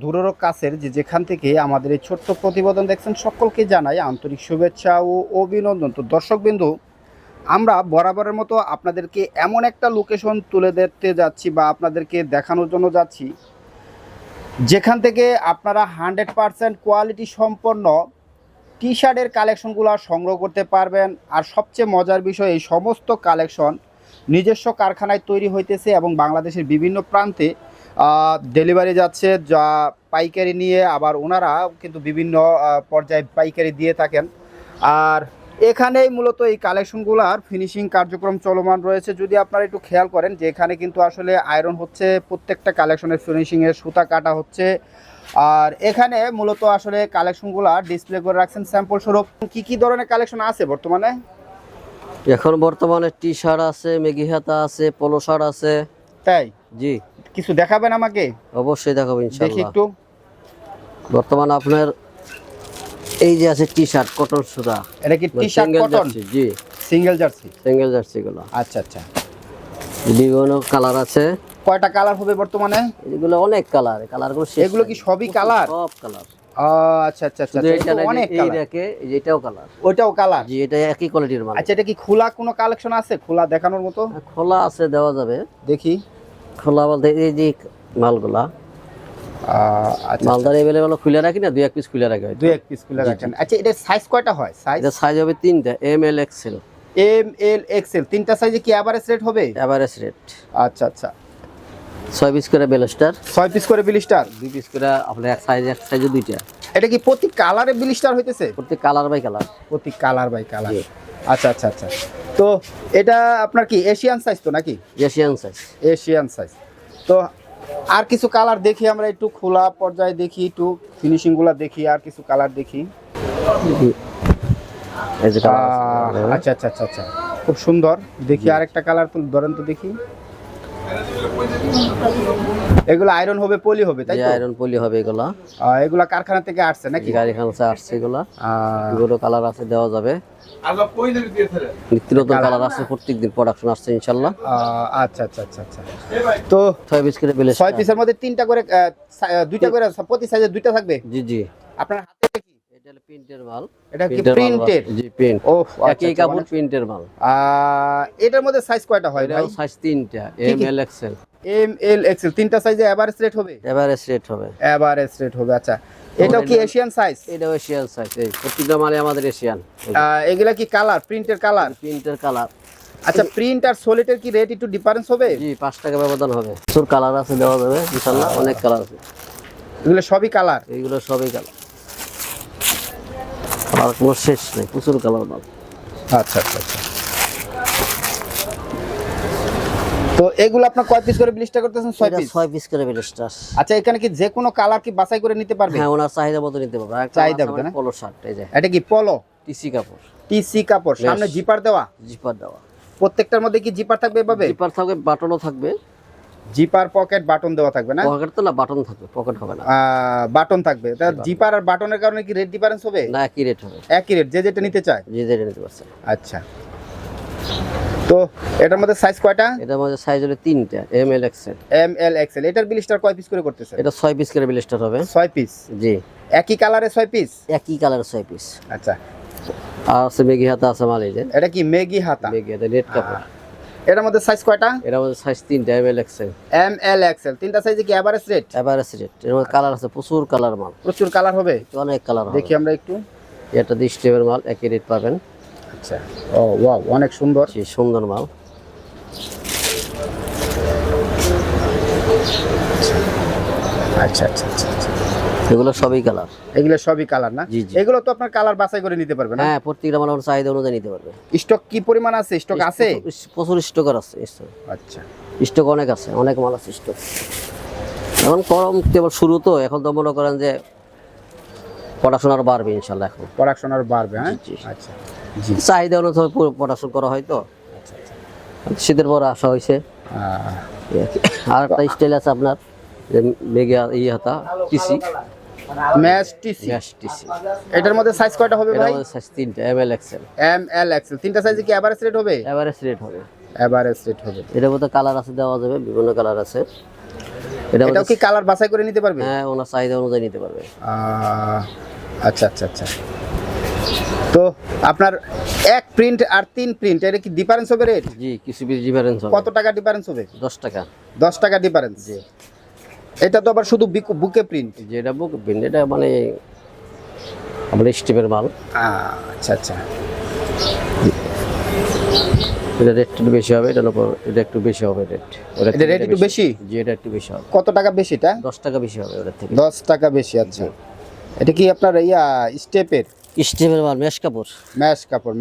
দূরের কাছের যেখান থেকে আমাদের এই ছোট্ট প্রতিবেদন দেখছেন সকলকে জানাই আন্তরিক শুভেচ্ছা ও অভিনন্দন। তো দর্শকবিন্দু, আমরা বরাবরের মতো আপনাদেরকে এমন একটা লোকেশন তুলে ধরতে যাচ্ছি বা আপনাদেরকে দেখানোর জন্য যাচ্ছি যেখান থেকে আপনারা 100% কোয়ালিটি সম্পন্ন টি শার্টের কালেকশনগুলো সংগ্রহ করতে পারবেন। আর সবচেয়ে মজার বিষয়, এই সমস্ত কালেকশন নিজস্ব কারখানায় তৈরি হইতেছে এবং বাংলাদেশের বিভিন্ন প্রান্তে ডেলিভারি যাচ্ছে, যা পাইকারি নিয়ে আবার ওনারা কিন্তু বিভিন্ন পর্যায়ে পাইকারি দিয়ে থাকেন। আর এখানেই মূলত এই কালেকশনগুলোর ফিনিশিং কার্যক্রম চলমান রয়েছে। যদি আপনারা একটু খেয়াল করেন যে এখানে কিন্তু আসলে আয়রন হচ্ছে, প্রত্যেকটা কালেকশনের ফিনিশিংয়ের সুতা কাটা হচ্ছে। আর এখানে মূলত আসলে কালেকশনগুলো ডিসপ্লে করে রাখছেন স্যাম্পল স্বরূপ। কি ধরনের কালেকশন আছে বর্তমানে? এখন বর্তমানে টি শার্ট আছে, মেগি হাতা আছে, পোলো শার্ট আছে। তাই? জি। কিছু দেখাবেন আমাকে? অবশ্যই দেখাবো দেখি ইনশাআল্লাহ। একটু। বর্তমানে আপনার এই যে আছে টি শার্ট কটন সুতা। এটা কি টি শার্ট কটন? জি, সিঙ্গেল জার্সি। সিঙ্গেল জার্সি গুলো। আচ্ছা আচ্ছা। বিভিন্ন কালার আছে। কয়টা কালার হবে বর্তমানে? এগুলো অনেক কালার, কালারগুলো শেষ। এগুলো কি সবই কালার? সব কালার। আচ্ছা আচ্ছা আচ্ছা। অনেক কালার। এই দেখে এটাও কালার। ওইটাও কালার? জি, এটা একই কোয়ালিটির মাল। আচ্ছা, এটা কি খোলা কোনো কালেকশন আছে? খোলা দেখানোর মতো? খোলা আছে, দেওয়া যাবে। দেখি। খোলা বলতে এই যে মালগুলা। আচ্ছা, মালদার अवेलेबल খুলে রাখি না, দুই এক পিস খুলে রাখি। দুই এক পিস খুলে রাখেন। আচ্ছা, এটা সাইজ কয়টা হয়? এটা সাইজ হবে তিনটা, M L XL. M L XL তিনটা সাইজে কি এভারেজ রেট হবে? Average rate. আচ্ছা আচ্ছা। 6 পিস করে বেলস্টার, 6 পিস করে বিলিস্টার, 2 পিস করে আপনার এক সাইজে দুইটা। এটা কি প্রতি কালারে বিলিস্টার হইতেছে? প্রতি কালার বাই কালার। প্রতি কালার বাই কালার। আচ্ছা আচ্ছা আচ্ছা। তো এটা আপনার কি এশিয়ান সাইজ তো নাকি? Asian size. Asian size. তো আর কিছু কালার দেখি আমরা, একটু খোলা পর্যায়ে দেখি, একটু ফিনিশিং গুলা দেখি, আর কিছু কালার দেখি। এই যে কালার আছে। আচ্ছা আচ্ছা আচ্ছা আচ্ছা, খুব সুন্দর। দেখি আরেকটা কালার তো ধরেন তো দেখি। এগুলো আয়রন হবে, পলি হবে, তাই তো? আয়রন পলি হবে এগুলা। এগুলা কারখানা থেকে আসছে নাকি? কারখানা থেকে আসছে এগুলা। এগুলো কালার আছে, দেওয়া যাবে। নিত্য নতুন কালার আছে, প্রত্যেকদিন প্রোডাকশন আসছে ইনশাআল্লাহ। আচ্ছা আচ্ছা আচ্ছা আচ্ছা। তো 6 পিস করে বেলেস্টার। 6 পিসের মধ্যে তিনটা করে, দুইটা করে প্রতি সাইজে দুইটা থাকবে? জি জি। আপনার হাতে কি? এটা হলো প্রিন্টের মাল। এটা কি প্রিন্টের? জি, প্রিন্ট। ও একই কাপড়, প্রিন্টের মাল। এটার মধ্যে সাইজ কয়টা হয় ভাই? সাইজ তিনটা, M L XL. M L XL তিনটা সাইজে এভারেজ রেট হবে? এভারেজ রেট হবে। এভারেজ রেট হবে। আচ্ছা, এটাও কি এশিয়ান সাইজ? এটাও এশিয়ান সাইজ। এই প্রত্যেকটা মালে আমাদের এশিয়ান। এগুলা কি কালার, প্রিন্টের কালার? প্রিন্টের কালার। আচ্ছা, প্রিন্ট আর সলিডের কি রেট একটু ডিফারেন্স হবে? জি, 5 টাকা ব্যবধান হবে। প্রচুর কালার আছে, দেওয়া যাবে ইনশাআল্লাহ। অনেক কালার আছে। এগুলো সবই কালার? এগুলো সবই কালার। কালার কোনো শেষ নেই, প্রচুর কালার মাল। আচ্ছা আচ্ছা আচ্ছা। তো এগুলো আপনার কয় পিস করে ব্লিস্টার করতেছেন? 6 পিস? 6 পিস করে বেলেস্টার। আচ্ছা, এখানে কি যে কোনো কালার কি বাছাই করে নিতে পারবে? হ্যাঁ, ওনার চাহিদা মতো নিতে পারবে। চাহিদা মতো না? Polo shirt. এই যে এটা কি পলো? টিসি কাপড়। টিসি কাপড়, সামনে জিপার দেওয়া? জিপার দেওয়া। প্রত্যেকটার মধ্যে কি জিপার থাকবে এভাবে? জিপার থাকবে, বাটনও থাকবে। জিপার, পকেট, বাটন দেওয়া থাকবে না? পকেট তো না, বাটন থাকবে, পকেট হবে না। বাটন থাকবে। তা জিপার আর বাটনের কারণে কি রেট ডিফারেন্স হবে? না, একই রেট হবে। একই রেট, যে যেটা নিতে চায় যে যেটা নিতে পারছে। আচ্ছা। তো এটার মধ্যে সাইজ কয়টা? এটার মধ্যে সাইজ হলো তিনটা, M L XL. M L XL. এটার ব্লিস্টার কয় পিস করে করতেছে? এটা 6 পিস করে বেলেস্টার হবে। 6 পিস? জি। একই কালারে 6 পিস? একই কালার 6 পিস। আচ্ছা। আর আছে মেগি হাতা আছে মাল। এই যে এটা কি মেগি হাতা? মেগি হাতা নেট কাপড়। এটার মধ্যে সাইজ কয়টা? এটার মধ্যে সাইজ তিনটা, M L XL. M L XL তিনটা সাইজে কি এভারেজ রেট? Average rate. এর মধ্যে কালার আছে, প্রচুর কালার মাল। প্রচুর কালার হবে? অনেক কালার হবে। দেখি আমরা একটু। এটা 20 স্টেপের মাল, একই রেট পাবেন। আচ্ছা। ও ওয়াও, অনেক সুন্দর। জি, সুন্দর মাল। আচ্ছা আচ্ছা আচ্ছা আচ্ছা। এগুলো সবই কালার। এগুলো সবই কালার না? জি জি। এগুলো তো আপনার কালার বাছাই করে নিতে পারবেন না? হ্যাঁ, প্রত্যেকটা মাল আপনার চাহিদা অনুযায়ী নিতে পারবে। স্টক কি পরিমাণ আছে? স্টক আছে? প্রচুর স্টক আছে। আচ্ছা। স্টক অনেক আছে, অনেক মাল আছে স্টক। এখন গরম কেবল শুরু তো, এখন তো মনে করেন যে প্রোডাকশন আর বাড়বে ইনশাআল্লাহ। এখন প্রোডাকশন আর বাড়বে? হ্যাঁ। জি। আচ্ছা। জি। চাহিদা অনুযায়ী প্রোডাকশন করা হয় তো। আচ্ছা আচ্ছা। শীতের পর আসা হয়েছে। আর একটা স্টাইল আছে আপনার, যে মেগা হাতা TC, match TC. Mash TC. এটার মধ্যে সাইজ কয়টা হবে ভাই? এর মধ্যে সাইজ তিনটা, M L XL. M L XL তিনটা সাইজে কি এভারেজ রেট হবে? এভারেজ রেট হবে। এভারেজ রেট হবে। এটার মধ্যে কালার আছে, দেওয়া যাবে, বিভিন্ন কালার আছে। এটাও কি কালার বাছাই করে নিতে পারবে? হ্যাঁ, ওনার চাহিদা অনুযায়ী নিতে পারবে। আচ্ছা আচ্ছা আচ্ছা। তো আপনার এক প্রিন্ট আর 3 প্রিন্ট এটা কি ডিফারেন্স হবে রেট? জি, কিছু ডিফারেন্স হবে। কত টাকা ডিফারেন্স হবে? 10 টাকা। 10 টাকা ডিফারেন্স। জি। এটা তো আবার শুধু বুকে প্রিন্ট। যেটা বুক প্রিন্ট, এটা মানে আমাদের স্টিপের মাল। আচ্ছা আচ্ছা। এটা রেট একটু বেশি হবে, এটার উপর এটা একটু বেশি হবে রেট। এটা রেট একটু বেশি? জি, এটা একটু বেশি হবে। কত টাকা বেশি এটা? 10 টাকা বেশি হবে ওটার থেকে। 10 টাকা বেশি। আচ্ছা, এটা কি আপনার স্টেপের স্টিপের মাল, মেশ কাপড়। ম্যাশ কাপড়?